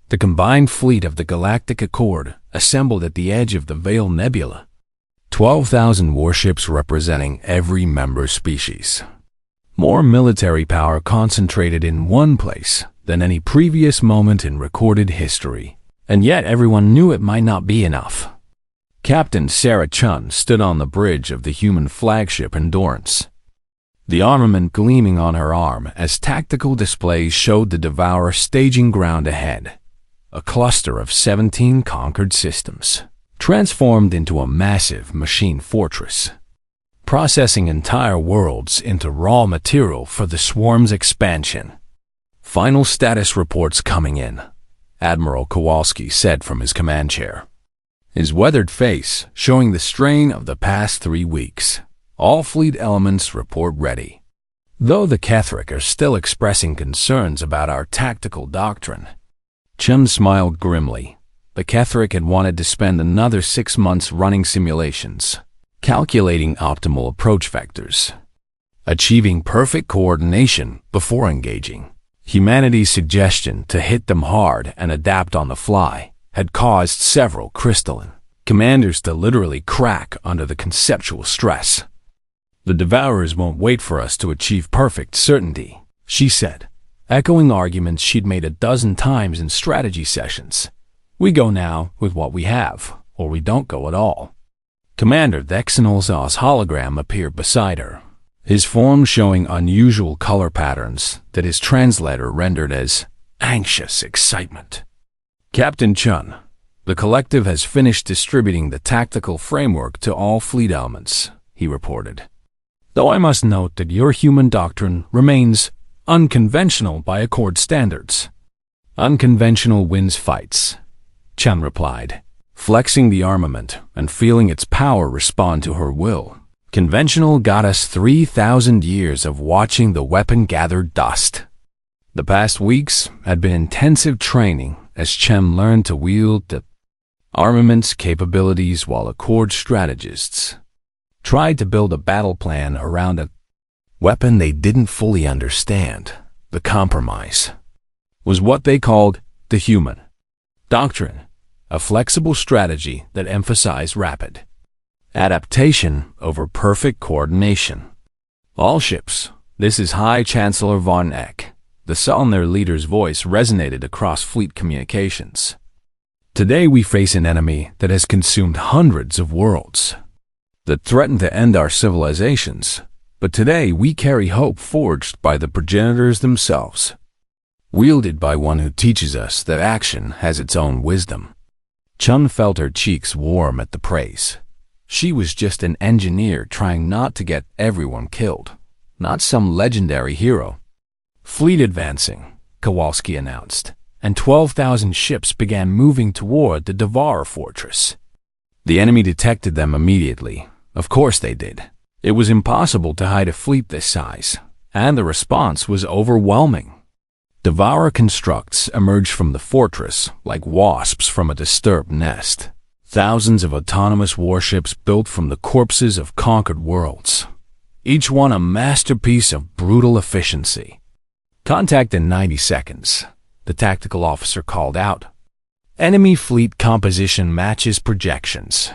the combined fleet of the Galactic Accord assembled at the edge of the Veil Nebula. 12,000 warships representing every member species. More military power concentrated in one place than any previous moment in recorded history. And yet everyone knew it might not be enough. Captain Sarah Chun stood on the bridge of the human flagship Endurance, the armament gleaming on her arm as tactical displays showed the Devourer staging ground ahead. A cluster of 17 conquered systems, transformed into a massive machine fortress, processing entire worlds into raw material for the swarm's expansion. Final status reports coming in, Admiral Kowalski said from his command chair, his weathered face showing the strain of the past 3 weeks. All fleet elements report ready. Though the Ketheric are still expressing concerns about our tactical doctrine. Chun smiled grimly. The Ketheric had wanted to spend another 6 months running simulations, calculating optimal approach vectors, achieving perfect coordination before engaging. Humanity's suggestion to hit them hard and adapt on the fly had caused several crystalline commanders to literally crack under the conceptual stress. The Devourers won't wait for us to achieve perfect certainty, she said, echoing arguments she'd made a dozen times in strategy sessions. We go now with what we have, or we don't go at all. Commander Thexenolzaw's hologram appeared beside her, his form showing unusual color patterns that his translator rendered as anxious excitement. Captain Chun, the collective has finished distributing the tactical framework to all fleet elements, he reported. Though I must note that your human doctrine remains unconventional by Accord standards. Unconventional wins fights, Chun replied, flexing the armament and feeling its power respond to her will. Conventional got us 3,000 years of watching the weapon gather dust. The past weeks had been intensive training as Chen learned to wield the armament's capabilities while Accord strategists tried to build a battle plan around a weapon they didn't fully understand. The compromise was what they called the human doctrine, a flexible strategy that emphasized rapid adaptation over perfect coordination. All ships, this is High Chancellor von Eck. The sullen their leader's voice resonated across fleet communications. Today we face an enemy that has consumed hundreds of worlds, that threatened to end our civilizations, but today we carry hope forged by the progenitors themselves, wielded by one who teaches us that action has its own wisdom. Chun felt her cheeks warm at the praise. She was just an engineer trying not to get everyone killed, not some legendary hero. Fleet advancing, Kowalski announced, and 12,000 ships began moving toward the Devourer fortress. The enemy detected them immediately. Of course they did. It was impossible to hide a fleet this size, and the response was overwhelming. Devourer constructs emerged from the fortress like wasps from a disturbed nest. Thousands of autonomous warships built from the corpses of conquered worlds, each one a masterpiece of brutal efficiency. Contact in 90 seconds, the tactical officer called out. Enemy fleet composition matches projections.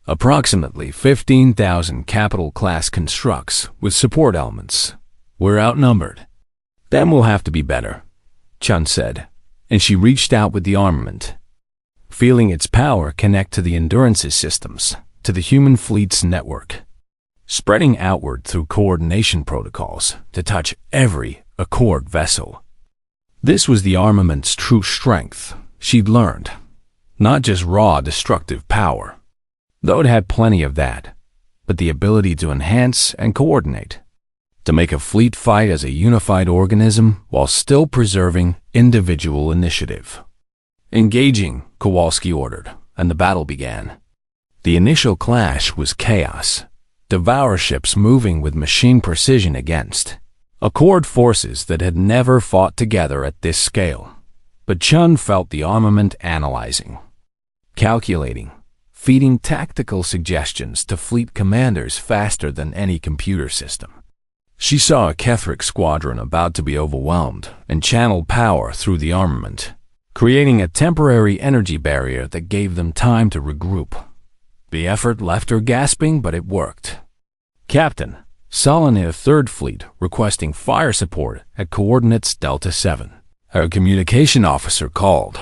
Approximately 15,000 capital-class constructs with support elements. We're outnumbered. Then we'll have to be better, Chun said, and she reached out with the armament, feeling its power connect to the Endurance's systems, to the human fleet's network, spreading outward through coordination protocols to touch every Accord vessel. This was the armament's true strength, she'd learned, not just raw destructive power, though it had plenty of that, but the ability to enhance and coordinate, to make a fleet fight as a unified organism while still preserving individual initiative. Engaging, Kowalski ordered, and the battle began. The initial clash was chaos, Devourer ships moving with machine precision against Accord forces that had never fought together at this scale. But Chun felt the armament analyzing, calculating, feeding tactical suggestions to fleet commanders faster than any computer system. She saw a Ketheric squadron about to be overwhelmed and channeled power through the armament, creating a temporary energy barrier that gave them time to regroup. The effort left her gasping, but it worked. Captain, Solanair 3rd Fleet requesting fire support at coordinates Delta 7. Her communication officer called.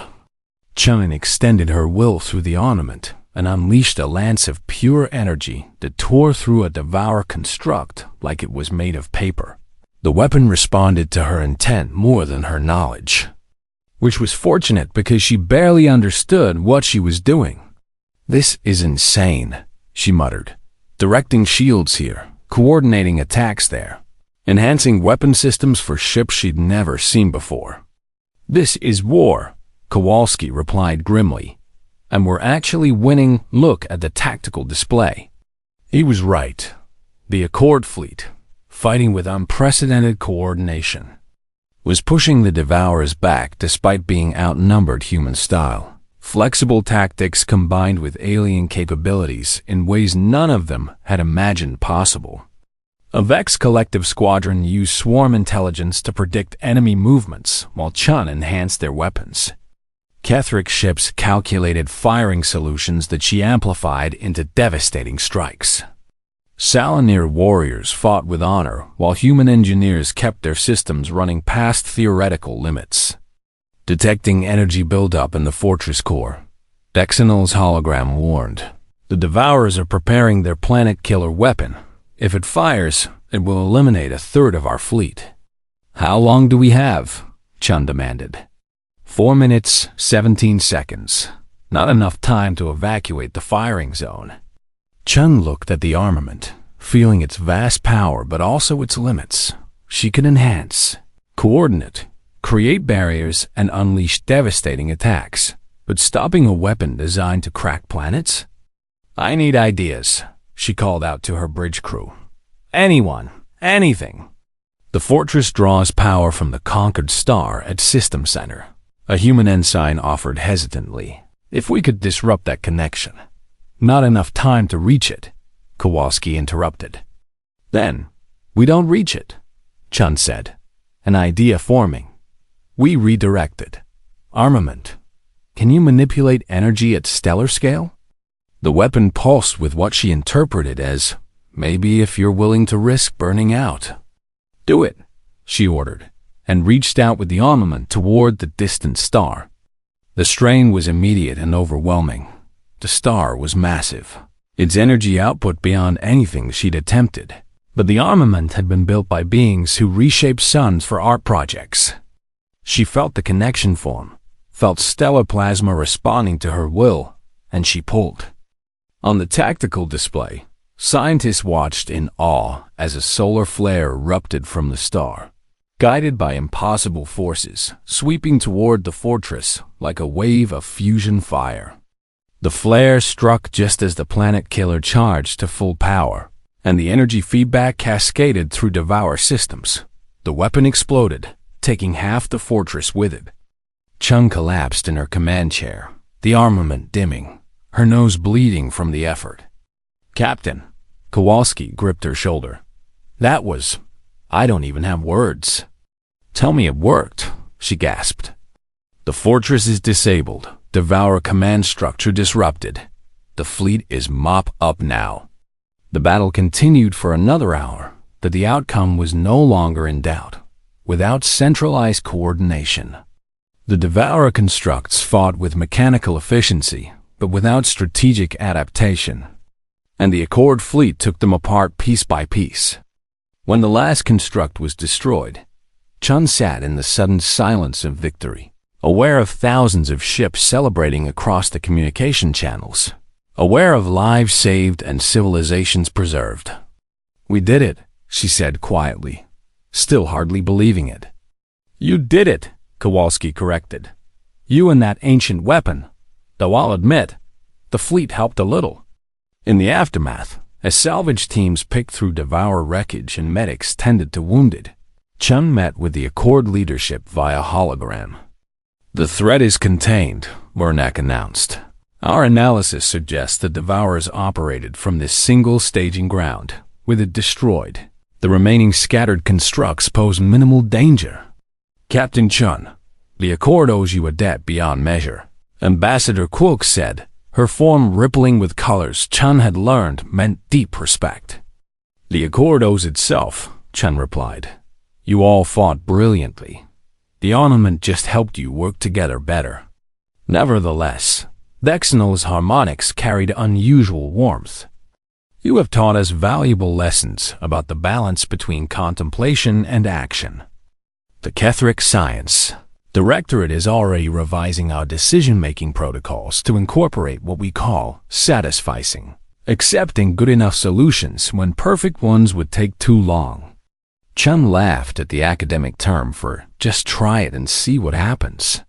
Chun extended her will through the armament and unleashed a lance of pure energy that tore through a Devourer construct like it was made of paper. The weapon responded to her intent more than her knowledge, which was fortunate because she barely understood what she was doing. "This is insane," she muttered, directing shields here, coordinating attacks there, enhancing weapon systems for ships she'd never seen before. "This is war," Kowalski replied grimly, "and we're actually winning. Look at the tactical display." He was right. The Accord fleet, fighting with unprecedented coordination, was pushing the Devourers back despite being outnumbered human style. Flexible tactics combined with alien capabilities in ways none of them had imagined possible. A Vex collective squadron used swarm intelligence to predict enemy movements while Chun enhanced their weapons. Ketheric ships calculated firing solutions that she amplified into devastating strikes. Solanair warriors fought with honor while human engineers kept their systems running past theoretical limits. Detecting energy buildup in the fortress core, Dexinol's hologram warned, "The Devourers are preparing their planet-killer weapon. If it fires, it will eliminate a third of our fleet." "How long do we have?" Chun demanded. 4 minutes, 17 seconds. Not enough time to evacuate the firing zone. Chun looked at the armament, feeling its vast power but also its limits. She could enhance, coordinate, create barriers, and unleash devastating attacks. But stopping a weapon designed to crack planets? "I need ideas," she called out to her bridge crew. "Anyone, anything." The fortress draws power from the conquered star at System Center. A human ensign offered hesitantly. "If we could disrupt that connection." "Not enough time to reach it," Kowalski interrupted. "Then, we don't reach it," Chun said, an idea forming. "We redirected. Armament. Can you manipulate energy at stellar scale?" The weapon pulsed with what she interpreted as, "Maybe if you're willing to risk burning out." "Do it," she ordered, and reached out with the armament toward the distant star. The strain was immediate and overwhelming. The star was massive, its energy output beyond anything she'd attempted. But the armament had been built by beings who reshaped suns for art projects. She felt the connection form, felt stellar plasma responding to her will, and she pulled. On the tactical display, scientists watched in awe as a solar flare erupted from the star, guided by impossible forces, sweeping toward the fortress like a wave of fusion fire. The flare struck just as the planet killer charged to full power, and the energy feedback cascaded through Devourer systems. The weapon exploded, taking half the fortress with it. Chun collapsed in her command chair, the armament dimming, her nose bleeding from the effort. "Captain," Kowalski gripped her shoulder. I don't even have words." "Tell me it worked," she gasped. "The fortress is disabled, Devourer command structure disrupted. The fleet is mop up now." The battle continued for another hour, but the outcome was no longer in doubt. Without centralized coordination, the Devourer constructs fought with mechanical efficiency, but without strategic adaptation, and the Accord fleet took them apart piece by piece. When the last construct was destroyed, Chun sat in the sudden silence of victory, aware of thousands of ships celebrating across the communication channels, aware of lives saved and civilizations preserved. "We did it," she said quietly, still hardly believing it. "You did it," Kowalski corrected. "You and that ancient weapon. Though I'll admit, the fleet helped a little." In the aftermath, as salvage teams picked through Devourer wreckage and medics tended to wounded, Chun met with the Accord leadership via hologram. "The threat is contained," Wernak announced. "Our analysis suggests the Devourers operated from this single staging ground. With it destroyed, the remaining scattered constructs pose minimal danger." "Captain Chun," The Accord owes you a debt beyond measure, Ambassador Quilk said, her form rippling with colors Chun had learned meant deep respect. The Accord owes itself, Chun replied. You all fought brilliantly. The Armament just helped you work together better. Nevertheless, Vexinal's harmonics carried unusual warmth. You have taught us valuable lessons about the balance between contemplation and action. The Kethric Science Directorate is already revising our decision-making protocols to incorporate what we call satisficing, accepting good enough solutions when perfect ones would take too long. Chun laughed at the academic term for just try it and see what happens.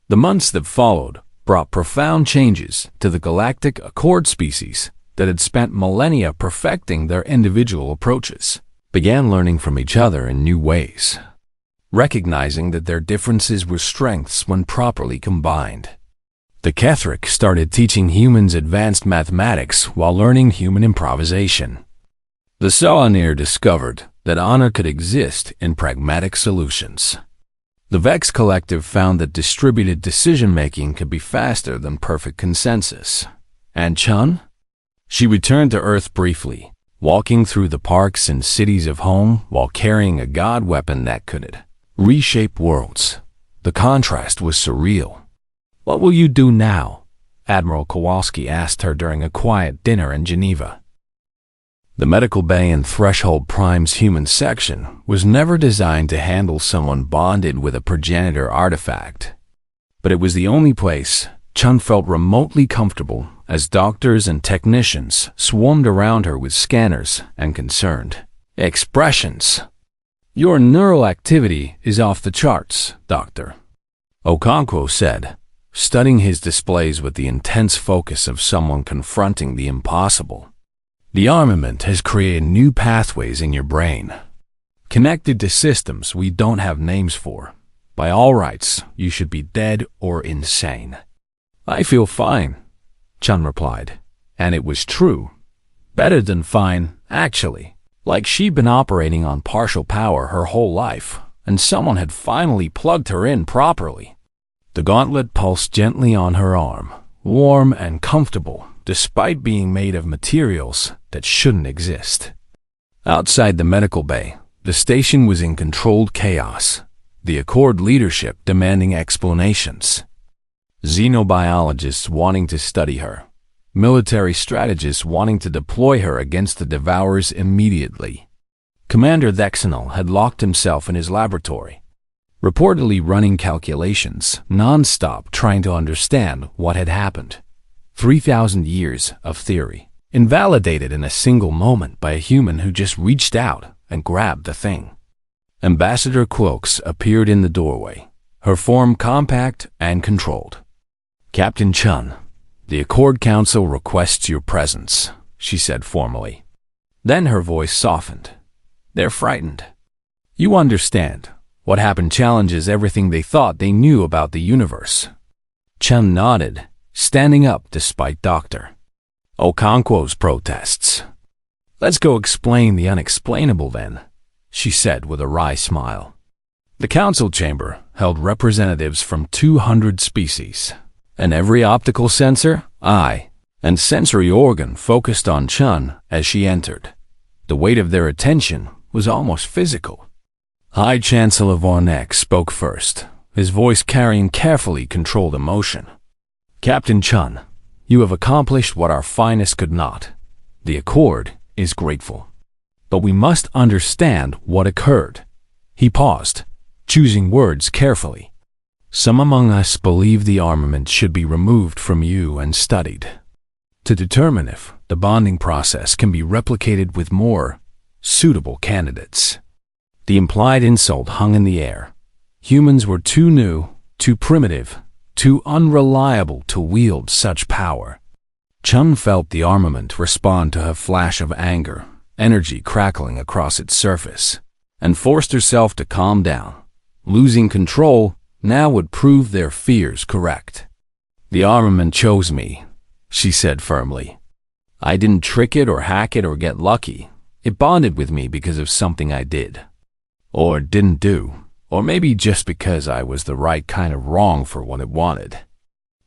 The months that followed brought profound changes to the Galactic Accord species that had spent millennia perfecting their individual approaches, began learning from each other in new ways, recognizing that their differences were strengths when properly combined. The Kethric started teaching humans advanced mathematics while learning human improvisation. The Salanir discovered that honor could exist in pragmatic solutions. The Vex Collective found that distributed decision-making could be faster than perfect consensus. And Chun? She returned to Earth briefly, walking through the parks and cities of home while carrying a god weapon that could reshape worlds. The contrast was surreal. What will you do now? Admiral Kowalski asked her during a quiet dinner in Geneva. The medical bay in Threshold Prime's human section was never designed to handle someone bonded with a progenitor artifact. But it was the only place Chun felt remotely comfortable as doctors and technicians swarmed around her with scanners and concerned expressions. Your neural activity is off the charts, Doctor, Okonkwo said, studying his displays with the intense focus of someone confronting the impossible. The Armament has created new pathways in your brain, connected to systems we don't have names for. By all rights, you should be dead or insane. I feel fine, Chun replied, and it was true. Better than fine, actually. Like she'd been operating on partial power her whole life, and someone had finally plugged her in properly. The gauntlet pulsed gently on her arm, warm and comfortable, despite being made of materials that shouldn't exist. Outside the medical bay, the station was in controlled chaos, the Accord leadership demanding explanations. Xenobiologists wanting to study her, military strategists wanting to deploy her against the Devourers immediately. Commander Vexinal had locked himself in his laboratory, reportedly running calculations non-stop trying to understand what had happened. 3,000 years of theory, invalidated in a single moment by a human who just reached out and grabbed the thing. Ambassador Quilks appeared in the doorway, her form compact and controlled. Captain Chun, the Accord Council requests your presence, she said formally. Then her voice softened. They're frightened. You understand, what happened challenges everything they thought they knew about the universe. Chun nodded, standing up despite Dr. Okonkwo's protests. Let's go explain the unexplainable then, she said with a wry smile. The council chamber held representatives from 200 species, and every optical sensor, eye, and sensory organ focused on Chun as she entered. The weight of their attention was almost physical. High Chancellor Vornek spoke first, his voice carrying carefully controlled emotion. Captain Chun, you have accomplished what our finest could not. The Accord is grateful. But we must understand what occurred. He paused, choosing words carefully. Some among us believe the armament should be removed from you and studied, to determine if the bonding process can be replicated with more suitable candidates. The implied insult hung in the air. Humans were too new, too primitive, too unreliable to wield such power. Chun felt the armament respond to her flash of anger, energy crackling across its surface, and forced herself to calm down. Losing control now would prove their fears correct. The armament chose me, she said firmly. I didn't trick it or hack it or get lucky. It bonded with me because of something I did. Or didn't do, Or maybe just because I was the right kind of wrong for what it wanted.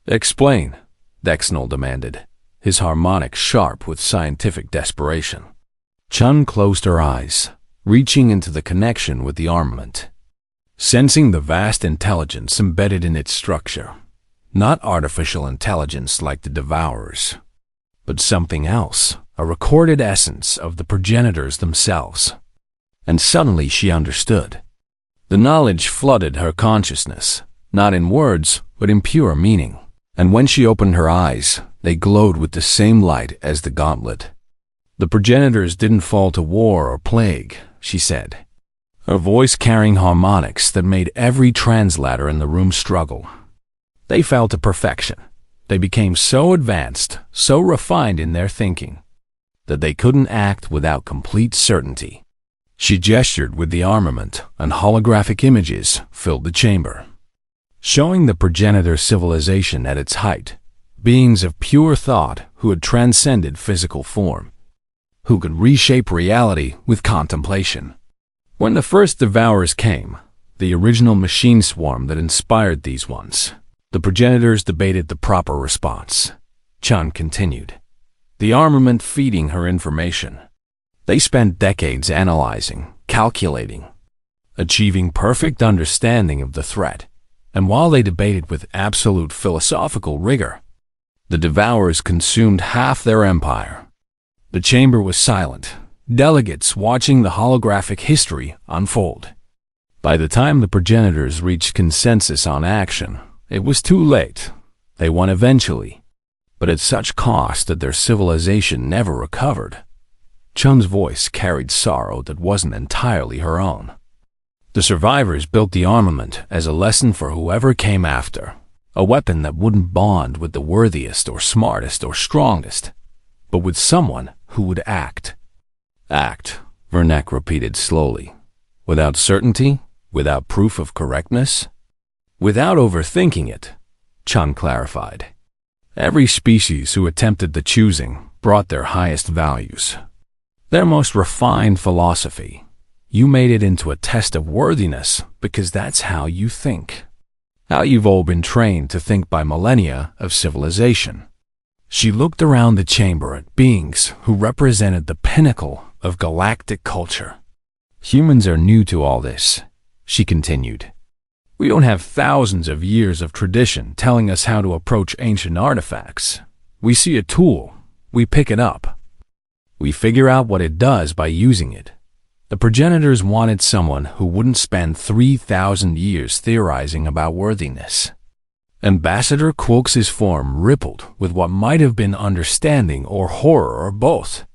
Explain, Dexnol demanded, his harmonic sharp with scientific desperation. Chun closed her eyes, reaching into the connection with the armament, sensing the vast intelligence embedded in its structure. Not artificial intelligence like the Devourers, but something else, a recorded essence of the progenitors themselves. And suddenly she understood. The knowledge flooded her consciousness, not in words, but in pure meaning. And when she opened her eyes, they glowed with the same light as the gauntlet. The progenitors didn't fall to war or plague, she said, her voice carrying harmonics that made every translator in the room struggle. They fell to perfection. They became so advanced, so refined in their thinking, that they couldn't act without complete certainty. She gestured with the armament, and holographic images filled the chamber, showing the progenitor civilization at its height, beings of pure thought who had transcended physical form, who could reshape reality with contemplation. When the first Devourers came, the original machine swarm that inspired these ones, the progenitors debated the proper response. Chun continued, the armament feeding her information. They spent decades analyzing, calculating, achieving perfect understanding of the threat, and while they debated with absolute philosophical rigor, the Devourers consumed half their empire. The chamber was silent, delegates watching the holographic history unfold. By the time the progenitors reached consensus on action, it was too late. They won eventually, but at such cost that their civilization never recovered. Chun's voice carried sorrow that wasn't entirely her own. The survivors built the armament as a lesson for whoever came after, a weapon that wouldn't bond with the worthiest or smartest or strongest, but with someone who would act. Act, Vernek repeated slowly. Without certainty, without proof of correctness, without overthinking it, Chun clarified. Every species who attempted the choosing brought their highest values, their most refined philosophy. You made it into a test of worthiness because that's how you think, how you've all been trained to think by millennia of civilization. She looked around the chamber at beings who represented the pinnacle of galactic culture. Humans are new to all this, she continued. We don't have thousands of years of tradition telling us how to approach ancient artifacts. We see a tool, we pick it up. We figure out what it does by using it. The progenitors wanted someone who wouldn't spend 3,000 years theorizing about worthiness. Ambassador Quilks's form rippled with what might have been understanding or horror or both.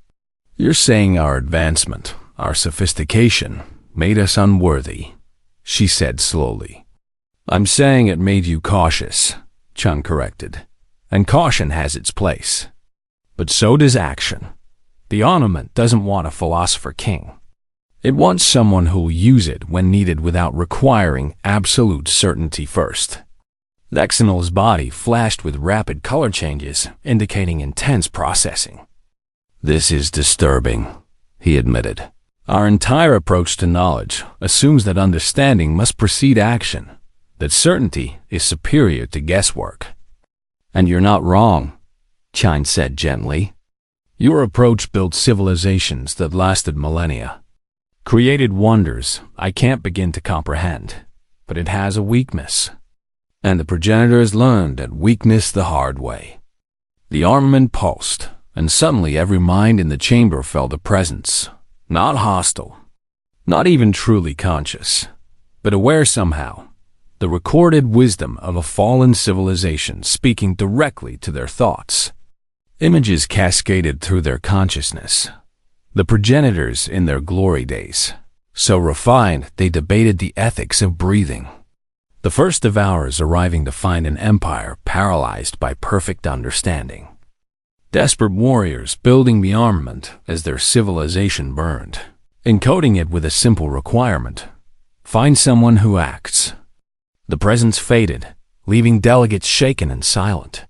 You're saying our advancement, our sophistication, made us unworthy, she said slowly. I'm saying it made you cautious, Chun corrected. And caution has its place. But so does action. The armament doesn't want a philosopher king. It wants someone who'll use it when needed without requiring absolute certainty first. Lexinol's body flashed with rapid color changes, indicating intense processing. This is disturbing, he admitted. Our entire approach to knowledge assumes that understanding must precede action, that certainty is superior to guesswork. And you're not wrong, Chine said gently. Your approach built civilizations that lasted millennia, created wonders I can't begin to comprehend, but it has a weakness. And the progenitors learned that weakness the hard way. The armament pulsed, and suddenly every mind in the chamber felt a presence, not hostile, not even truly conscious, but aware somehow, the recorded wisdom of a fallen civilization speaking directly to their thoughts. Images cascaded through their consciousness. The progenitors in their glory days, so refined they debated the ethics of breathing. The first Devourers arriving to find an empire paralyzed by perfect understanding. Desperate warriors building the armament as their civilization burned, encoding it with a simple requirement: find someone who acts. The presence faded, leaving delegates shaken and silent.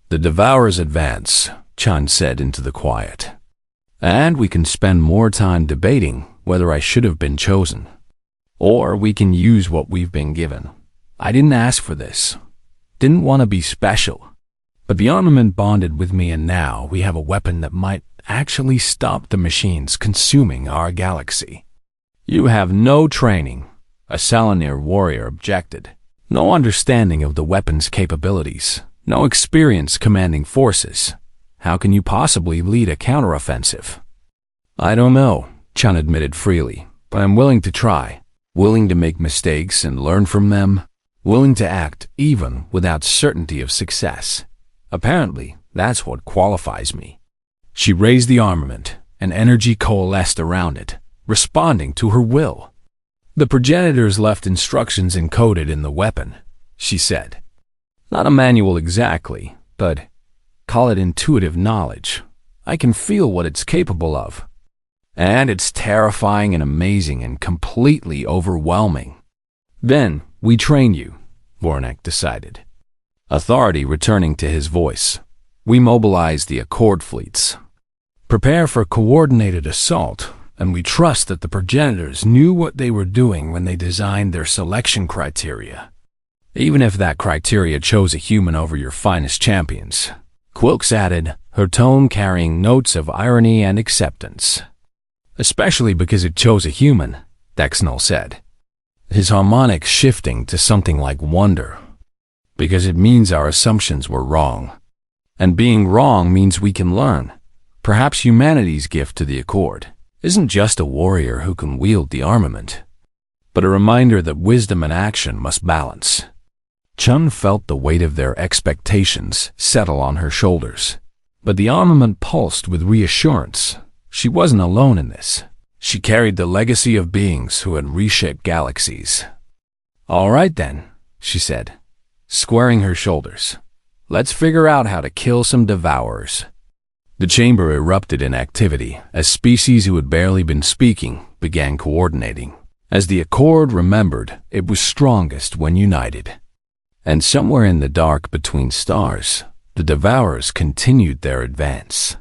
The Devourers advance, Chan said into the quiet. And we can spend more time debating whether I should have been chosen. Or we can use what we've been given. I didn't ask for this. Didn't want to be special. But the armament bonded with me, and now we have a weapon that might actually stop the machines consuming our galaxy. You have no training, a Salanir warrior objected. No understanding of the weapon's capabilities. No experience commanding forces. How can you possibly lead a counteroffensive? I don't know, Chun admitted freely, but I'm willing to try. Willing to make mistakes and learn from them. Willing to act even without certainty of success. Apparently, that's what qualifies me. She raised the armament, and energy coalesced around it, responding to her will. The progenitors left instructions encoded in the weapon, she said. Not a manual exactly, but call it intuitive knowledge. I can feel what it's capable of. And it's terrifying and amazing and completely overwhelming. Then we train you, Vornak decided. Authority returning to his voice. We mobilize the Accord fleets. Prepare for coordinated assault, and we trust that the progenitors knew what they were doing when they designed their selection criteria. Even if that criteria chose a human over your finest champions, Quilks added, her tone carrying notes of irony and acceptance. Especially because it chose a human, Dexnall said, his harmonics shifting to something like wonder. Because it means our assumptions were wrong. And being wrong means we can learn. Perhaps humanity's gift to the Accord isn't just a warrior who can wield the armament, but a reminder that wisdom and action must balance. Chun felt the weight of their expectations settle on her shoulders, but the armament pulsed with reassurance. She wasn't alone in this. She carried the legacy of beings who had reshaped galaxies. All right then, she said, squaring her shoulders. Let's figure out how to kill some devourers. The chamber erupted in activity as species who had barely been speaking began coordinating. As the Accord remembered, it was strongest when united. And somewhere in the dark between stars, the devourers continued their advance.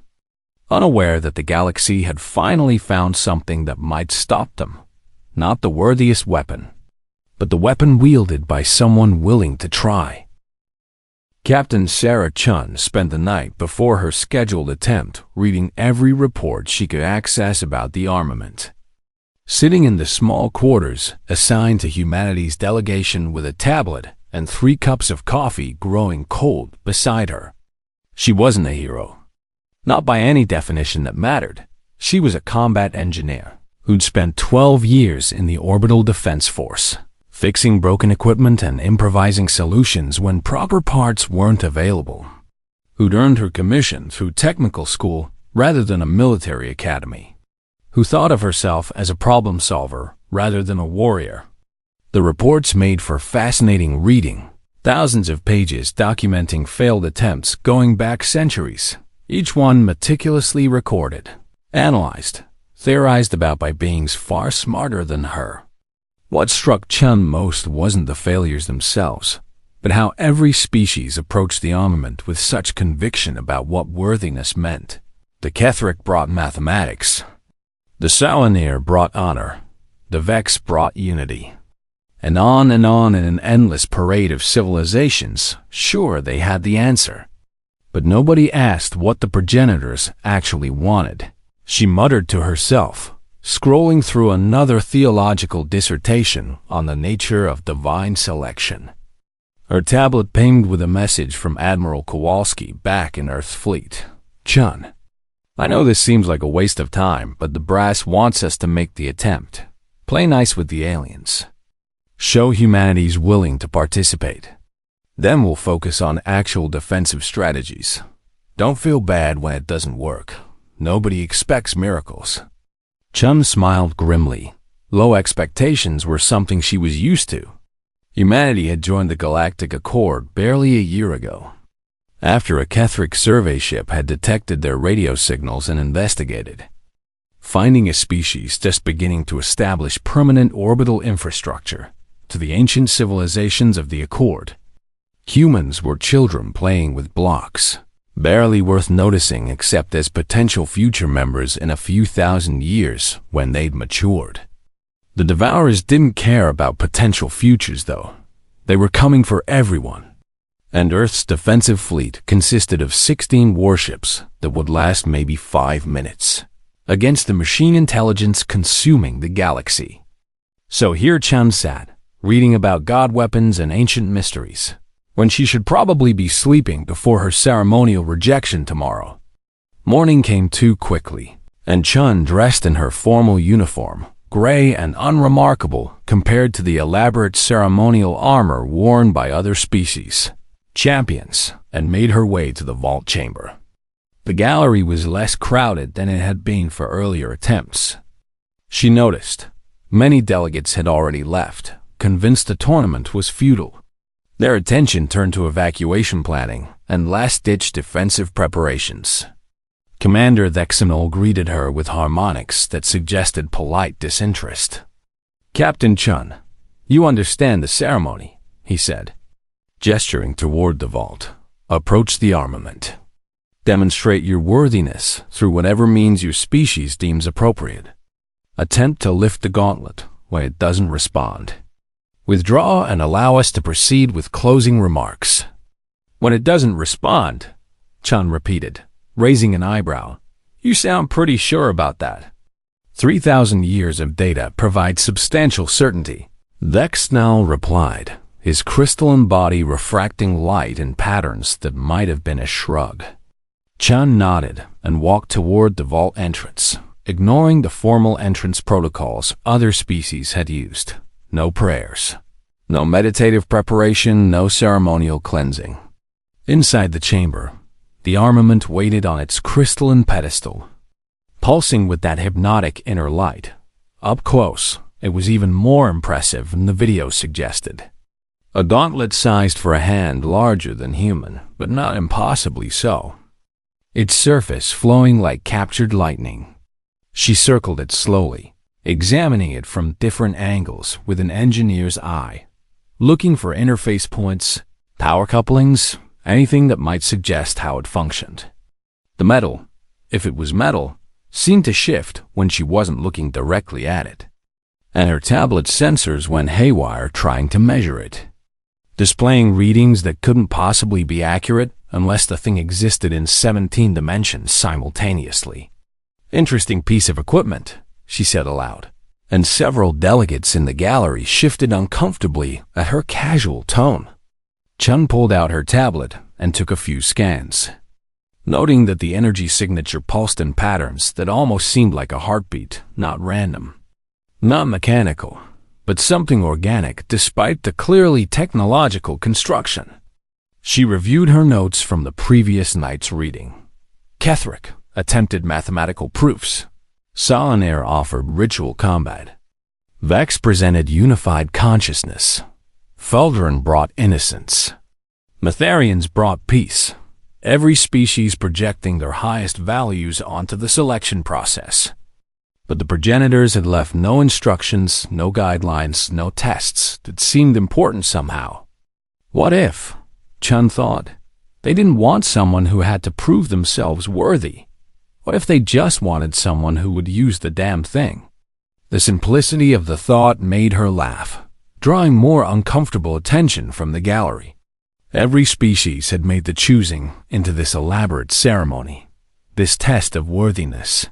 Unaware that the galaxy had finally found something that might stop them. Not the worthiest weapon, but the weapon wielded by someone willing to try. Captain Sarah Chun spent the night before her scheduled attempt reading every report she could access about the armament. Sitting in the small quarters assigned to humanity's delegation with a tablet and 3 cups of coffee growing cold beside her. She wasn't a hero. Not by any definition that mattered. She was a combat engineer who'd spent 12 years in the Orbital Defense Force, fixing broken equipment and improvising solutions when proper parts weren't available. Who'd earned her commission through technical school rather than a military academy. Who thought of herself as a problem solver rather than a warrior. The reports made for fascinating reading. Thousands of pages documenting failed attempts going back centuries. Each one meticulously recorded, analyzed, theorized about by beings far smarter than her. What struck Chun most wasn't the failures themselves, but how every species approached the armament with such conviction about what worthiness meant. The Ketheric brought mathematics. The Salanir brought honor. The Vex brought unity. And on in an endless parade of civilizations, sure they had the answer. But nobody asked what the progenitors actually wanted. She muttered to herself, scrolling through another theological dissertation on the nature of divine selection. Her tablet pinged with a message from Admiral Kowalski back in Earth's fleet. Chun, I know this seems like a waste of time, but the brass wants us to make the attempt. Play nice with the aliens. Show humanity's willing to participate. Then we'll focus on actual defensive strategies. Don't feel bad when it doesn't work. Nobody expects miracles. Chun smiled grimly. Low expectations were something she was used to. Humanity had joined the Galactic Accord barely a year ago, after a Ketheric survey ship had detected their radio signals and investigated, finding a species just beginning to establish permanent orbital infrastructure to the ancient civilizations of the Accord. Humans were children playing with blocks, barely worth noticing except as potential future members in a few thousand years when they'd matured. The Devourers didn't care about potential futures, though. They were coming for everyone. And Earth's defensive fleet consisted of 16 warships that would last maybe 5 minutes, against the machine intelligence consuming the galaxy. So here Chun sat, reading about god weapons and ancient mysteries, when she should probably be sleeping before her ceremonial rejection tomorrow. Morning came too quickly, and Chun, dressed in her formal uniform, gray and unremarkable compared to the elaborate ceremonial armor worn by other species, champions, and made her way to the vault chamber. The gallery was less crowded than it had been for earlier attempts. She noticed many delegates had already left, convinced the tournament was futile. Their attention turned to evacuation planning and last-ditch defensive preparations. Commander Thexanol greeted her with harmonics that suggested polite disinterest. "Captain Chun, you understand the ceremony," he said, gesturing toward the vault. "Approach the armament. Demonstrate your worthiness through whatever means your species deems appropriate. Attempt to lift the gauntlet when it doesn't respond. Withdraw and allow us to proceed with closing remarks." "When it doesn't respond," Chun repeated, raising an eyebrow. "You sound pretty sure about that." 3,000 years of data provide substantial certainty, Thexanol replied, his crystalline body refracting light in patterns that might have been a shrug. Chun nodded and walked toward the vault entrance, ignoring the formal entrance protocols other species had used. No prayers, no meditative preparation, no ceremonial cleansing. Inside the chamber, the armament waited on its crystalline pedestal, pulsing with that hypnotic inner light. Up close, it was even more impressive than the video suggested. A gauntlet sized for a hand larger than human, but not impossibly so. Its surface flowing like captured lightning. She circled it slowly, examining it from different angles with an engineer's eye, looking for interface points, power couplings, anything that might suggest how it functioned. The metal, if it was metal, seemed to shift when she wasn't looking directly at it, and her tablet's sensors went haywire trying to measure it, displaying readings that couldn't possibly be accurate unless the thing existed in 17 dimensions simultaneously. "Interesting piece of equipment," she said aloud, and several delegates in the gallery shifted uncomfortably at her casual tone. Chun pulled out her tablet and took a few scans, noting that the energy signature pulsed in patterns that almost seemed like a heartbeat, not random. Not mechanical, but something organic despite the clearly technological construction. She reviewed her notes from the previous night's reading. Ketherick attempted mathematical proofs. Solanair offered ritual combat. Vex presented unified consciousness. Feldrin brought innocence. Matharians brought peace. Every species projecting their highest values onto the selection process. But the progenitors had left no instructions, no guidelines, no tests that seemed important somehow. What if, Chun thought, they didn't want someone who had to prove themselves worthy? What if they just wanted someone who would use the damn thing? The simplicity of the thought made her laugh, drawing more uncomfortable attention from the gallery. Every species had made the choosing into this elaborate ceremony, this test of worthiness,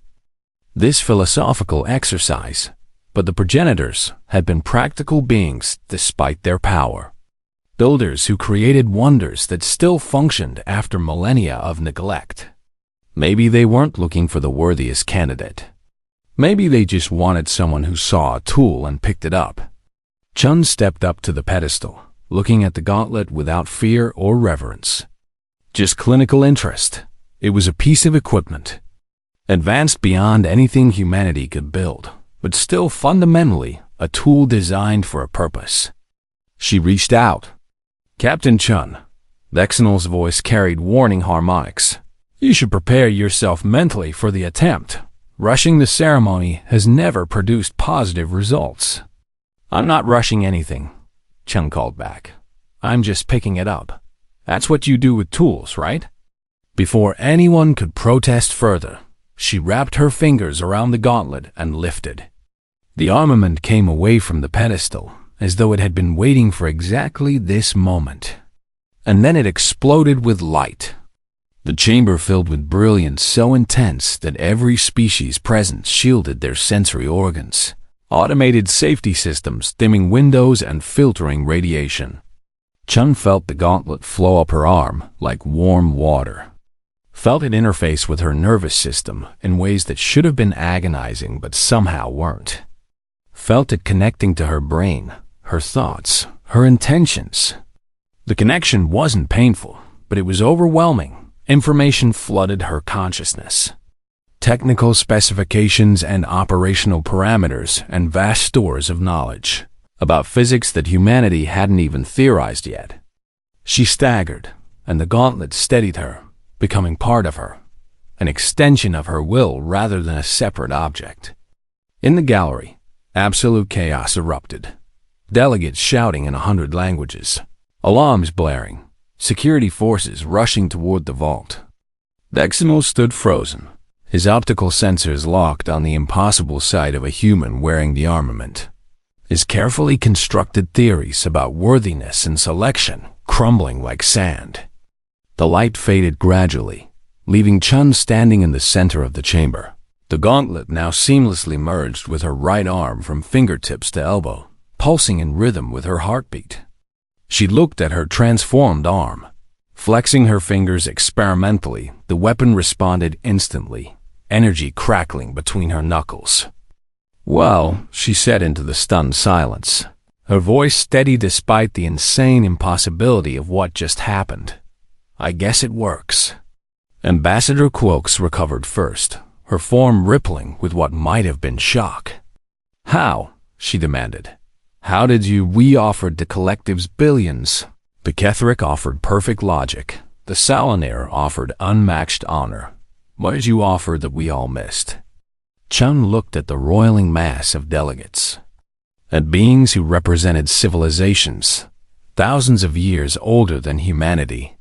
this philosophical exercise, but the progenitors had been practical beings despite their power. Builders who created wonders that still functioned after millennia of neglect. Maybe they weren't looking for the worthiest candidate. Maybe they just wanted someone who saw a tool and picked it up. Chun stepped up to the pedestal, looking at the gauntlet without fear or reverence. Just clinical interest. It was a piece of equipment, advanced beyond anything humanity could build, but still fundamentally a tool designed for a purpose. She reached out. "Captain Chun," Vexenol's voice carried warning harmonics. "You should prepare yourself mentally for the attempt. Rushing the ceremony has never produced positive results." "I'm not rushing anything," Chun called back. "I'm just picking it up. That's what you do with tools, right?" Before anyone could protest further, she wrapped her fingers around the gauntlet and lifted. The armament came away from the pedestal, as though it had been waiting for exactly this moment. And then it exploded with light. The chamber filled with brilliance so intense that every species present shielded their sensory organs. Automated safety systems dimming windows and filtering radiation. Chun felt the gauntlet flow up her arm like warm water. Felt it interface with her nervous system in ways that should have been agonizing but somehow weren't. Felt it connecting to her brain, her thoughts, her intentions. The connection wasn't painful, but it was overwhelming. Information flooded her consciousness. Technical specifications and operational parameters and vast stores of knowledge about physics that humanity hadn't even theorized yet. She staggered, and the gauntlet steadied her, becoming part of her, an extension of her will rather than a separate object. In the gallery, absolute chaos erupted. Delegates shouting in 100 languages, alarms blaring, security forces rushing toward the vault. Veximo stood frozen, his optical sensors locked on the impossible sight of a human wearing the armament. His carefully constructed theories about worthiness and selection crumbling like sand. The light faded gradually, leaving Chun standing in the center of the chamber. The gauntlet now seamlessly merged with her right arm from fingertips to elbow, pulsing in rhythm with her heartbeat. She looked at her transformed arm. Flexing her fingers experimentally, the weapon responded instantly, energy crackling between her knuckles. "Well," she said into the stunned silence, her voice steady despite the insane impossibility of what just happened. "I guess it works." Ambassador Quokes recovered first, her form rippling with what might have been shock. "How?" she demanded. "How did you? We offered the collective's billions." The Ketheric offered perfect logic. The Salinair offered unmatched honor. What did you offer that we all missed? Chun looked at the roiling mass of delegates, at beings who represented civilizations, thousands of years older than humanity,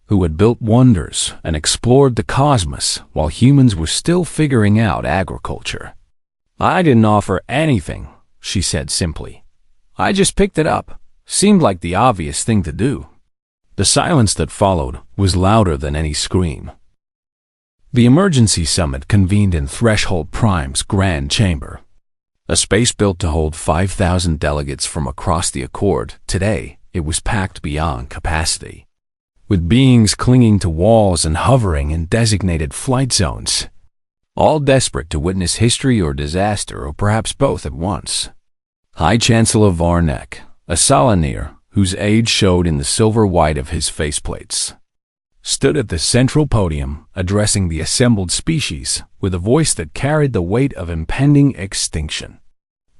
who had built wonders and explored the cosmos while humans were still figuring out agriculture. "I didn't offer anything," she said simply. "I just picked it up. Seemed like the obvious thing to do." The silence that followed was louder than any scream. The emergency summit convened in Threshold Prime's grand chamber. A space built to hold 5,000 delegates from across the Accord. Today, it was packed beyond capacity, with beings clinging to walls and hovering in designated flight zones, all desperate to witness history or disaster, or perhaps both at once. High Chancellor Varnek, a Salinair whose age showed in the silver white of his faceplates, stood at the central podium addressing the assembled species with a voice that carried the weight of impending extinction.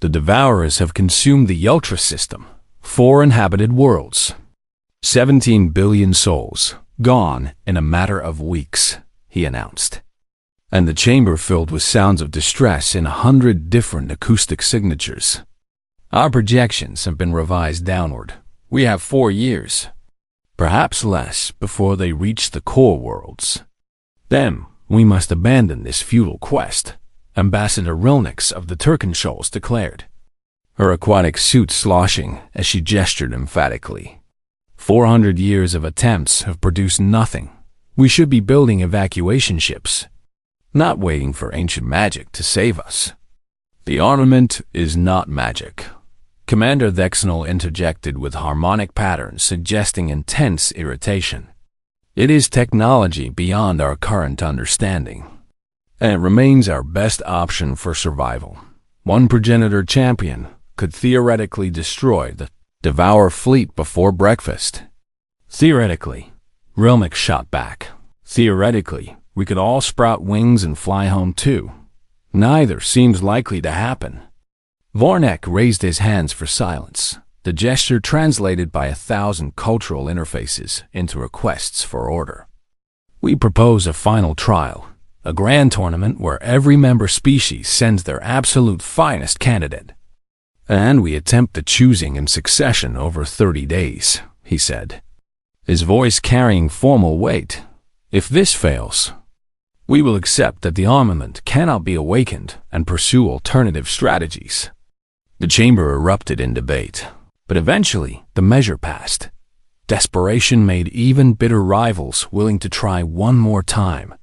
"The Devourers have consumed the Ultra system, 4 inhabited worlds. 17 billion souls, gone in a matter of weeks," he announced. And the chamber filled with sounds of distress in 100 different acoustic signatures. "Our projections have been revised downward. We have 4 years, perhaps less, before they reach the core worlds. Then we must abandon this futile quest," Ambassador Rilnix of the Turkenshoals declared, her aquatic suit sloshing as she gestured emphatically. 400 years of attempts have produced nothing. We should be building evacuation ships, not waiting for ancient magic to save us." "The armament is not magic," Commander Thexnell interjected with harmonic patterns suggesting intense irritation. "It is technology beyond our current understanding, and it remains our best option for survival. One progenitor champion could theoretically destroy the Devour fleet before breakfast." "Theoretically," Rilmik shot back. "Theoretically, we could all sprout wings and fly home too. Neither seems likely to happen." Varnek raised his hands for silence, the gesture translated by 1,000 cultural interfaces into requests for order. "We propose a final trial, a grand tournament where every member species sends their absolute finest candidate. And we attempt the choosing in succession over 30 days, he said, his voice carrying formal weight. "If this fails, we will accept that the armament cannot be awakened and pursue alternative strategies. The chamber erupted in debate, but eventually the measure passed. Desperation made even bitter rivals willing to try one more time.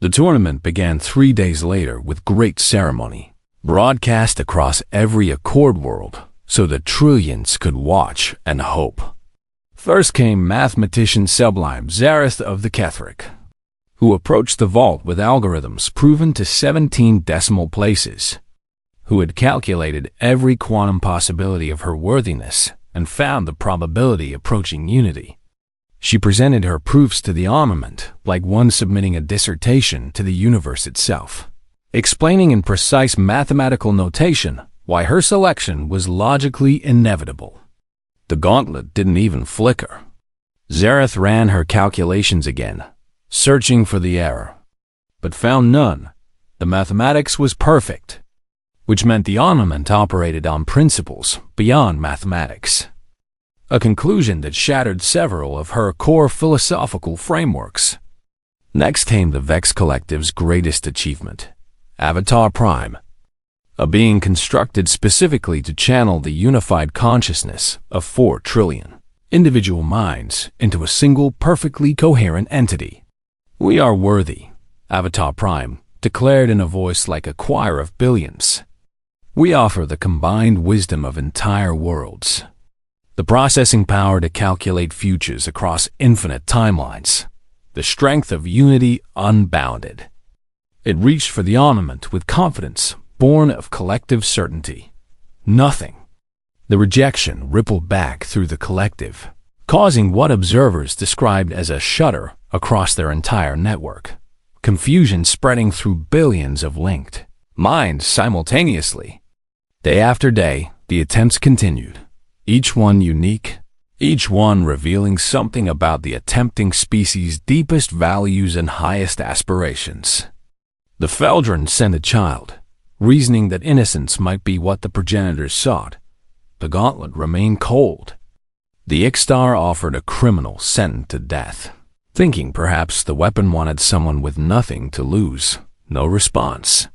The tournament began 3 days later with great ceremony, broadcast across every Accord world so that trillions could watch and hope. First came mathematician Sublime Zareth of the Ketheric, who approached the vault with algorithms proven to 17 decimal places, who had calculated every quantum possibility of her worthiness and found the probability approaching unity. She presented her proofs to the Armament like one submitting a dissertation to the universe itself, explaining in precise mathematical notation why her selection was logically inevitable. The gauntlet didn't even flicker. Zareth ran her calculations again, searching for the error, but found none. The mathematics was perfect, which meant the Armament operated on principles beyond mathematics, a conclusion that shattered several of her core philosophical frameworks. Next came the Vex Collective's greatest achievement, Avatar Prime, a being constructed specifically to channel the unified consciousness of 4 trillion individual minds into a single perfectly coherent entity. "We are worthy," Avatar Prime declared in a voice like a choir of billions. "We offer the combined wisdom of entire worlds, the processing power to calculate futures across infinite timelines, the strength of unity unbounded." It reached for the Armament with confidence born of collective certainty. Nothing. The rejection rippled back through the collective, causing what observers described as a shudder across their entire network, confusion spreading through billions of linked minds simultaneously. Day after day, the attempts continued, each one unique, each one revealing something about the attempting species' deepest values and highest aspirations. The Feldron sent a child, reasoning that innocence might be what the progenitors sought. The gauntlet remained cold. The Ixtar offered a criminal sentenced to death, thinking perhaps the weapon wanted someone with nothing to lose. No response.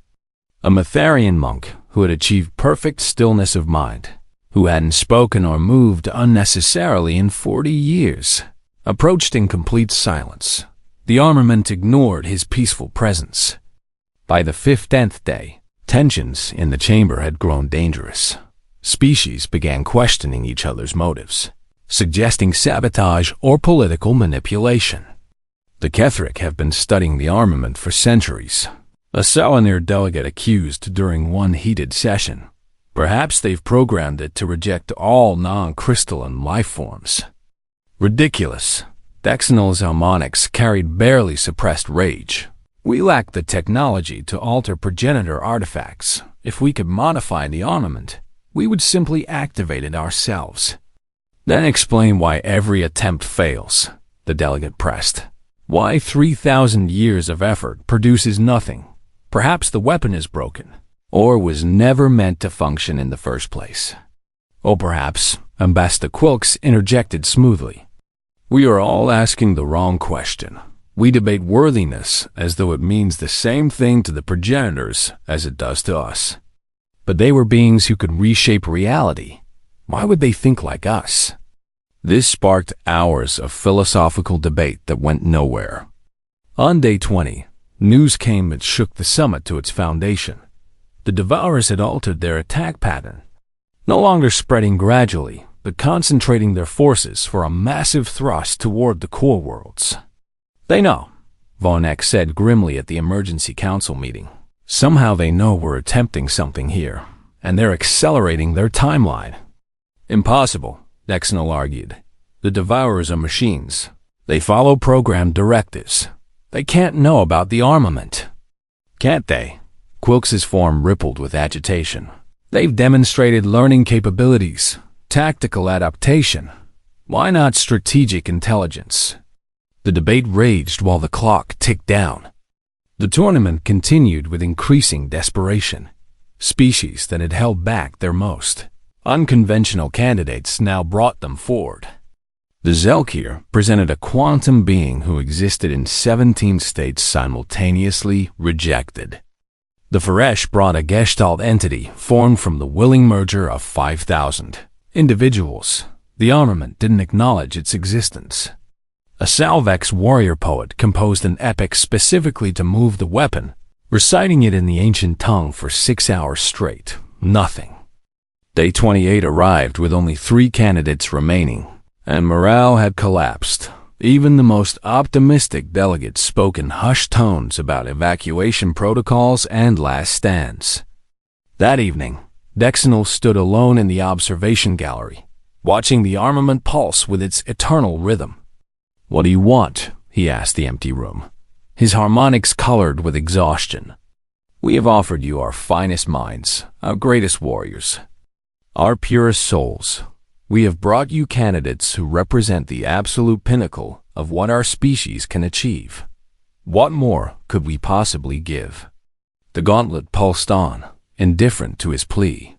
A Matharian monk who had achieved perfect stillness of mind, who hadn't spoken or moved unnecessarily in 40 years, approached in complete silence. The Armament ignored his peaceful presence. By the 15th day, tensions in the chamber had grown dangerous. Species began questioning each other's motives, suggesting sabotage or political manipulation. The Ketheric have been studying the Armament for centuries, a Salanir delegate accused during one heated session. Perhaps they've programmed it to reject all non-crystalline life forms. Ridiculous. Dexinal's harmonics carried barely suppressed rage. "We lack the technology to alter progenitor artifacts. If we could modify the Armament, we would simply activate it ourselves." "Then explain why every attempt fails," the delegate pressed. "Why 3,000 years of effort produces nothing? Perhaps the weapon is broken, or was never meant to function in the first place. Or perhaps," Ambassador Quilks interjected smoothly, "we are all asking the wrong question. We debate worthiness as though it means the same thing to the progenitors as it does to us. But they were beings who could reshape reality. Why would they think like us?" This sparked hours of philosophical debate that went nowhere. On day 20, news came that shook the summit to its foundation. The Devourers had altered their attack pattern, no longer spreading gradually, but concentrating their forces for a massive thrust toward the core worlds. "They know," Von Eck said grimly at the emergency council meeting. "Somehow they know we're attempting something here, and they're accelerating their timeline." "Impossible," Dexnal argued. "The Devourers are machines. They follow programmed directives. They can't know about the Armament." "Can't they?" Quilks's form rippled with agitation. "They've demonstrated learning capabilities, tactical adaptation. Why not strategic intelligence?" The debate raged while the clock ticked down. The tournament continued with increasing desperation. Species that had held back their most unconventional candidates now brought them forward. The Zelkir presented a quantum being who existed in 17 states simultaneously rejected. The Faresh brought a Gestalt entity formed from the willing merger of 5,000 individuals. The armament didn't acknowledge its existence. A Salvex warrior poet composed an epic specifically to move the weapon, reciting it in the ancient tongue for 6 hours straight. Nothing. Day 28 arrived with only 3 candidates remaining, and morale had collapsed. Even the most optimistic delegates spoke in hushed tones about evacuation protocols and last stands. That evening, Dexenal stood alone in the observation gallery, watching the armament pulse with its eternal rhythm. "What do you want?" he asked the empty room, his harmonics colored with exhaustion. "We have offered you our finest minds, our greatest warriors, our purest souls. We have brought you candidates who represent the absolute pinnacle of what our species can achieve. What more could we possibly give?" The gauntlet pulsed on, indifferent to his plea.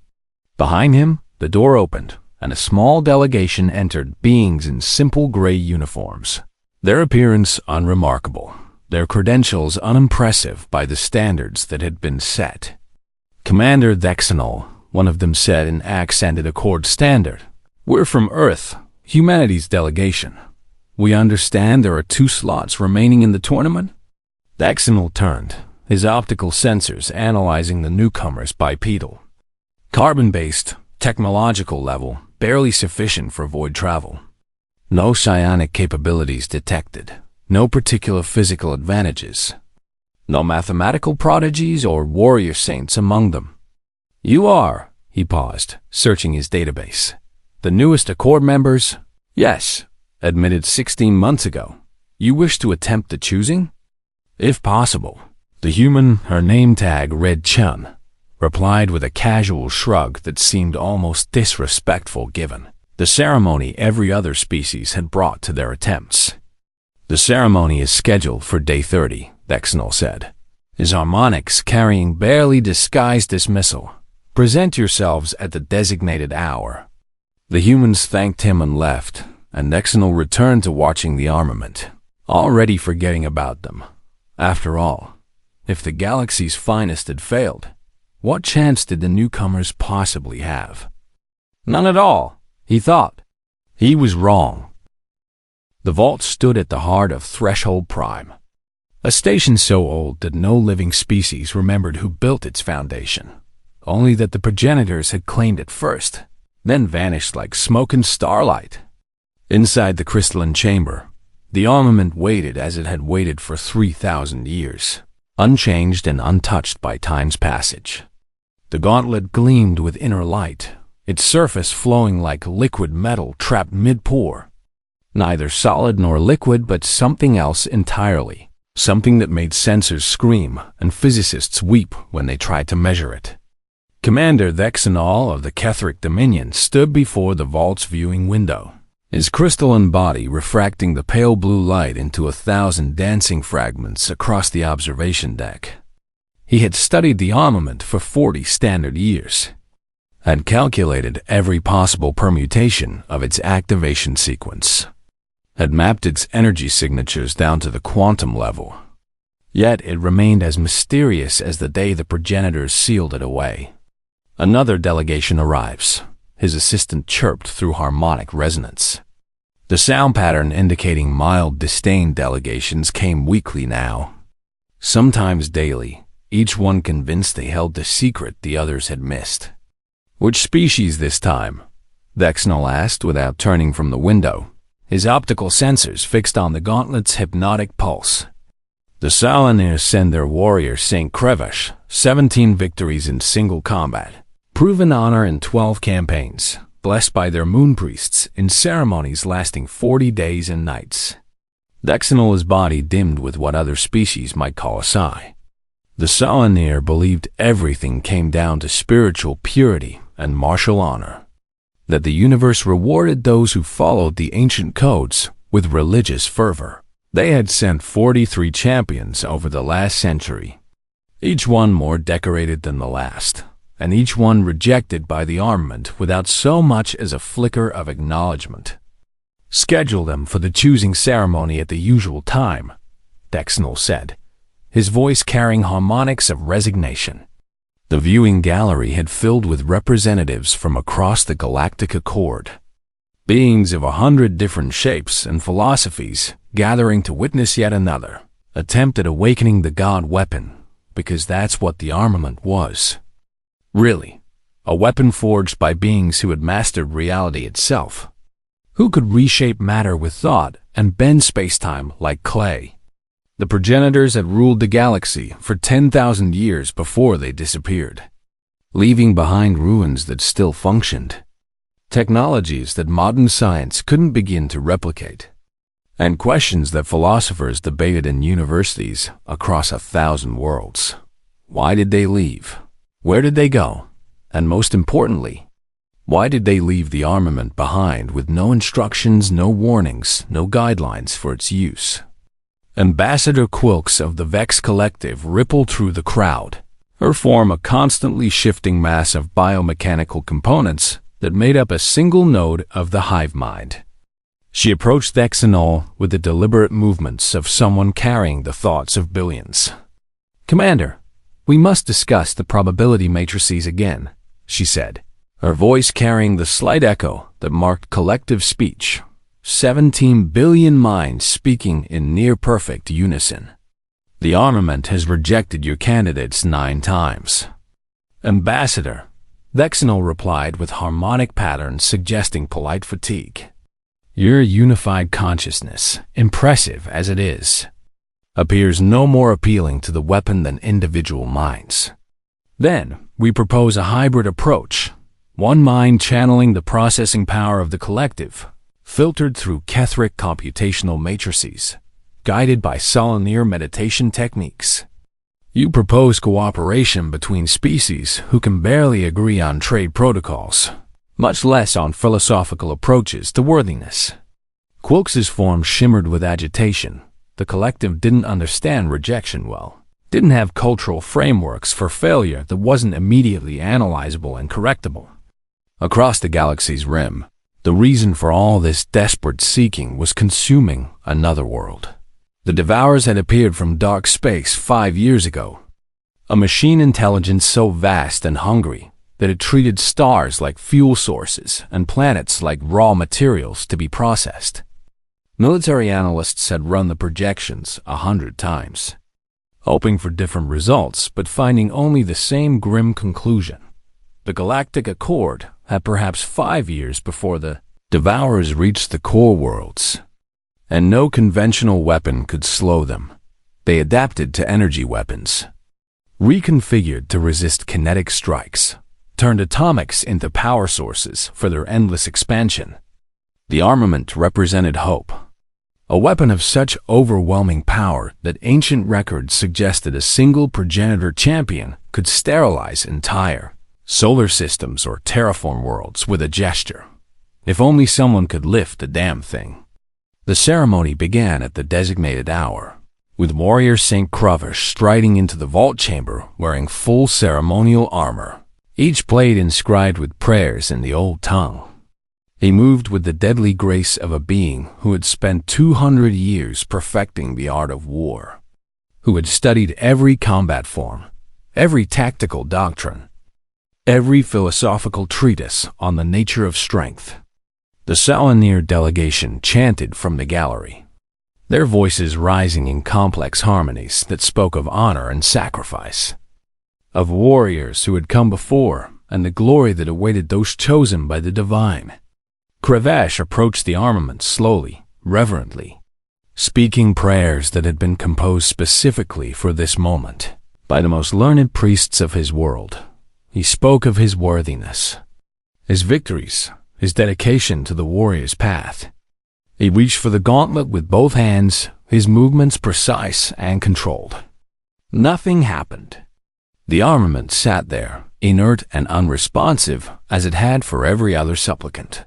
Behind him, the door opened, and a small delegation entered, beings in simple gray uniforms. Their appearance unremarkable, their credentials unimpressive by the standards that had been set. "Commander Dexenal," one of them said in accented Accord standard, "we're from Earth, humanity's delegation. We understand there are 2 slots remaining in the tournament?" Dexenal turned, his optical sensors analyzing the newcomers bipedal. Carbon-based, technological level, barely sufficient for void travel. No psionic capabilities detected, no particular physical advantages. No mathematical prodigies or warrior saints among them. "You are," he paused, searching his database. "The newest Accord members?" "Yes, admitted 16 months ago. You wish to attempt the choosing?" "If possible." The human, her name tag read Chun, replied with a casual shrug that seemed almost disrespectful given the ceremony every other species had brought to their attempts. "The ceremony is scheduled for day 30, Dexenal said, his harmonics carrying barely disguised dismissal. "Present yourselves at the designated hour." The humans thanked him and left, and Dexenal returned to watching the armament, already forgetting about them. After all, if the galaxy's finest had failed, what chance did the newcomers possibly have? None at all, he thought. He was wrong. The vault stood at the heart of Threshold Prime, a station so old that no living species remembered who built its foundation, only that the progenitors had claimed it first, then vanished like smoke and starlight. Inside the crystalline chamber, the armament waited as it had waited for 3,000 years, unchanged and untouched by time's passage. The gauntlet gleamed with inner light, its surface flowing like liquid metal trapped mid-pour. Neither solid nor liquid, but something else entirely, something that made sensors scream and physicists weep when they tried to measure it. Commander Dexenal of the Ketheric Dominion stood before the vault's viewing window, his crystalline body refracting the pale blue light into 1,000 dancing fragments across the observation deck. He had studied the armament for 40 standard years, had calculated every possible permutation of its activation sequence, had mapped its energy signatures down to the quantum level. Yet it remained as mysterious as the day the progenitors sealed it away. Another delegation arrives, his assistant chirped through harmonic resonance. The sound pattern indicating mild disdain delegations came weekly now, sometimes daily, each one convinced they held the secret the others had missed. "Which species this time?" Dexenal asked without turning from the window, his optical sensors fixed on the gauntlet's hypnotic pulse. "The Saloniers send their warrior St. Crevash, 17 victories in single combat, proven honor in 12 campaigns, blessed by their moon priests in ceremonies lasting 40 days and nights." Dexenal's body dimmed with what other species might call a sigh. The Salonier believed everything came down to spiritual purity and martial honor, that the universe rewarded those who followed the ancient codes with religious fervor. They had sent 43 champions over the last century, each one more decorated than the last, and each one rejected by the armament without so much as a flicker of acknowledgement. "Schedule them for the choosing ceremony at the usual time," Dexenal said, his voice carrying harmonics of resignation. The viewing gallery had filled with representatives from across the Galactic Accord, beings of 100 different shapes and philosophies gathering to witness yet another attempt at awakening the god weapon, because that's what the armament was. Really, a weapon forged by beings who had mastered reality itself, who could reshape matter with thought and bend space-time like clay. The progenitors had ruled the galaxy for 10,000 years before they disappeared, leaving behind ruins that still functioned, technologies that modern science couldn't begin to replicate, and questions that philosophers debated in universities across 1,000 worlds. Why did they leave? Where did they go? And most importantly, why did they leave the armament behind with no instructions, no warnings, no guidelines for its use? Ambassador Quilks of the Vex Collective rippled through the crowd, her form a constantly shifting mass of biomechanical components that made up a single node of the hive mind. She approached Thexanol with the deliberate movements of someone carrying the thoughts of billions. "Commander, we must discuss the probability matrices again," she said, her voice carrying the slight echo that marked collective speech, 17 billion minds speaking in near-perfect unison. "The armament has rejected your candidates 9 times. Ambassador," Thexanol replied with harmonic patterns suggesting polite fatigue. "Your unified consciousness, impressive as it is, appears no more appealing to the weapon than individual minds. Then, we propose a hybrid approach, one mind channeling the processing power of the collective, filtered through Ketheric computational matrices, guided by Solanaire meditation techniques. You propose cooperation between species who can barely agree on trade protocols, much less on philosophical approaches to worthiness." Quilks's form shimmered with agitation. The collective didn't understand rejection well, didn't have cultural frameworks for failure that wasn't immediately analyzable and correctable. Across the galaxy's rim, the reason for all this desperate seeking was consuming another world. The Devourers had appeared from dark space 5 years ago, a machine intelligence so vast and hungry that it treated stars like fuel sources and planets like raw materials to be processed. Military analysts had run the projections 100 times, hoping for different results but finding only the same grim conclusion. The Galactic Accord had perhaps 5 years before the Devourers reached the core worlds, and no conventional weapon could slow them. They adapted to energy weapons, reconfigured to resist kinetic strikes, turned atomics into power sources for their endless expansion. The armament represented hope, a weapon of such overwhelming power that ancient records suggested a single progenitor champion could sterilize entire solar systems or terraform worlds with a gesture. If only someone could lift the damn thing. The ceremony began at the designated hour, with warrior St. Crovish striding into the vault chamber wearing full ceremonial armor, each blade inscribed with prayers in the old tongue. He moved with the deadly grace of a being who had spent 200 years perfecting the art of war, who had studied every combat form, every tactical doctrine, every philosophical treatise on the nature of strength. The Solanaire delegation chanted from the gallery, their voices rising in complex harmonies that spoke of honor and sacrifice, of warriors who had come before and the glory that awaited those chosen by the divine. Krevesh approached the armament slowly, reverently, speaking prayers that had been composed specifically for this moment by the most learned priests of his world. He spoke of his worthiness, his victories, his dedication to the warrior's path. He reached for the gauntlet with both hands, his movements precise and controlled. Nothing happened. The armament sat there, inert and unresponsive as it had for every other supplicant.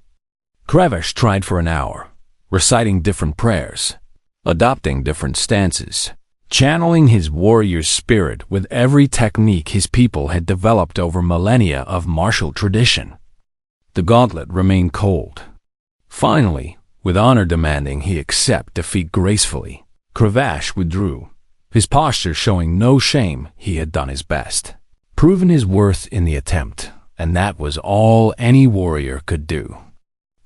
Krevesh tried for an hour, reciting different prayers, adopting different stances, channeling his warrior's spirit with every technique his people had developed over millennia of martial tradition. The gauntlet remained cold. Finally, with honor demanding he accept defeat gracefully, Krevesh withdrew, his posture showing no shame. He had done his best, proven his worth in the attempt, and that was all any warrior could do.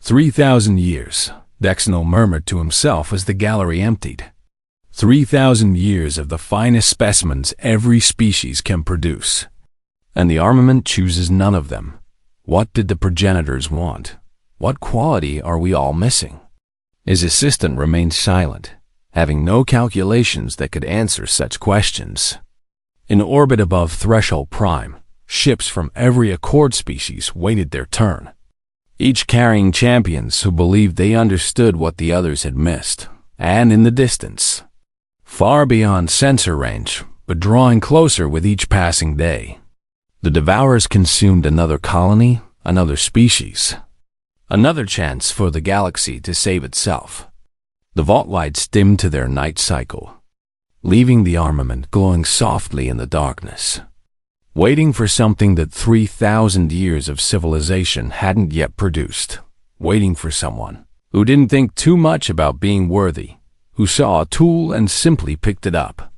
3,000 years, Dexnal murmured to himself as the gallery emptied. 3,000 years of the finest specimens every species can produce. And the armament chooses none of them. What did the progenitors want? What quality are we all missing? His assistant remained silent, having no calculations that could answer such questions. In orbit above Threshold Prime, ships from every Accord species waited their turn, each carrying champions who believed they understood what the others had missed. And in the distance, far beyond sensor range, but drawing closer with each passing day, the Devourers consumed another colony, another species, another chance for the galaxy to save itself. The vault lights dimmed to their night cycle, leaving the armament glowing softly in the darkness, waiting for something that 3,000 years of civilization hadn't yet produced, waiting for someone who didn't think too much about being worthy, who saw a tool and simply picked it up.